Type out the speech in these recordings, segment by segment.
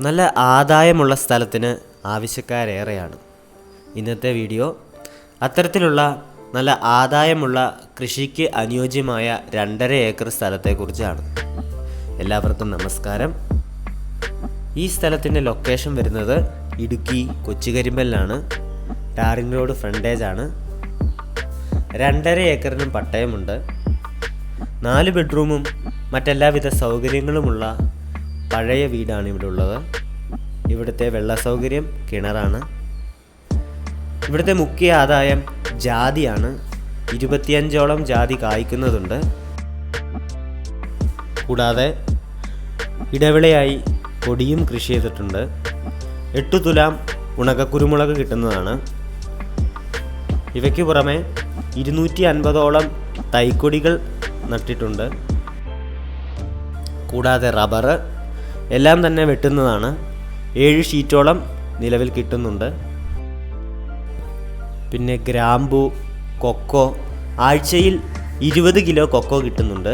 നല്ല ആദായമുള്ള സ്ഥലത്തിന് ആവശ്യക്കാരേറെയാണ്. ഇന്നത്തെ വീഡിയോ അത്തരത്തിലുള്ള നല്ല ആദായമുള്ള കൃഷിക്ക് അനുയോജ്യമായ 2.5 ഏക്കർ സ്ഥലത്തെക്കുറിച്ചാണ്. എല്ലാവർക്കും നമസ്കാരം. ഈ സ്ഥലത്തിൻ്റെ ലൊക്കേഷൻ വരുന്നത് ഇടുക്കി കൊച്ചുകരിമ്പലിലാണ്. ടാറിംഗ് റോഡ് ഫ്രണ്ടേജാണ്. 2.5 ഏക്കറിനും പട്ടയമുണ്ട്. 4 ബെഡ്റൂമും മറ്റെല്ലാവിധ സൗകര്യങ്ങളുമുള്ള പഴയ വീടാണ് ഇവിടെ ഉള്ളത്. ഇവിടുത്തെ വെള്ള സൗകര്യം കിണറാണ്. ഇവിടുത്തെ മുഖ്യ ആദായം ജാതിയാണ്. 25ഓളം ജാതി കായ്ക്കുന്നതുണ്ട്. കൂടാതെ ഇടവിളയായി കൊടിയും കൃഷി ചെയ്തിട്ടുണ്ട്. 8 തുലാം ഉണക്കക്കുരുമുളക് കിട്ടുന്നതാണ്. ഇവയ്ക്ക് പുറമെ 250ഓളം തൈക്കൊടികൾ നട്ടിട്ടുണ്ട്. കൂടാതെ റബ്ബർ എല്ലാം തന്നെ വെട്ടുന്നതാണ്. 7 ഷീറ്റോളം നിലവിൽ കിട്ടുന്നുണ്ട്. പിന്നെ ഗ്രാമ്പു, കൊക്കോ, ആഴ്ചയിൽ 20 കിലോ കൊക്കോ കിട്ടുന്നുണ്ട്.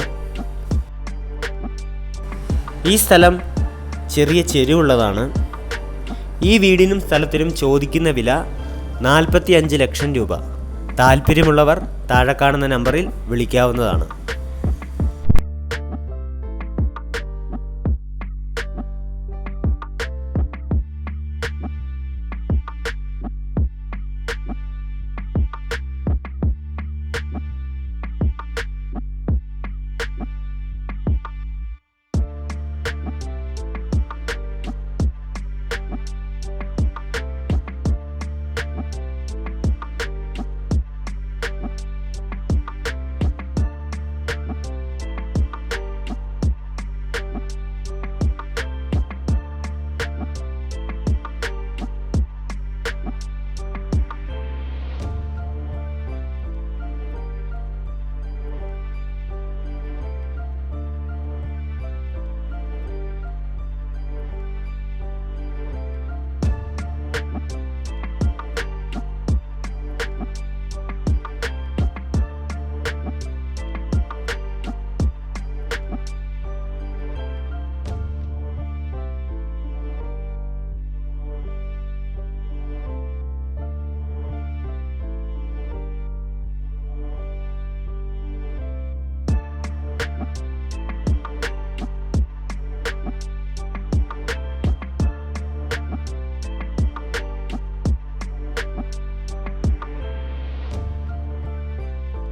ഈ സ്ഥലം ചെറിയ ചെരിവുള്ളതാണ്. ഈ വീടിനും സ്ഥലത്തിനും ചോദിക്കുന്ന വില 45 ലക്ഷം രൂപ. താല്പര്യമുള്ളവർ താഴെ കാണുന്ന നമ്പറിൽ വിളിക്കാവുന്നതാണ്.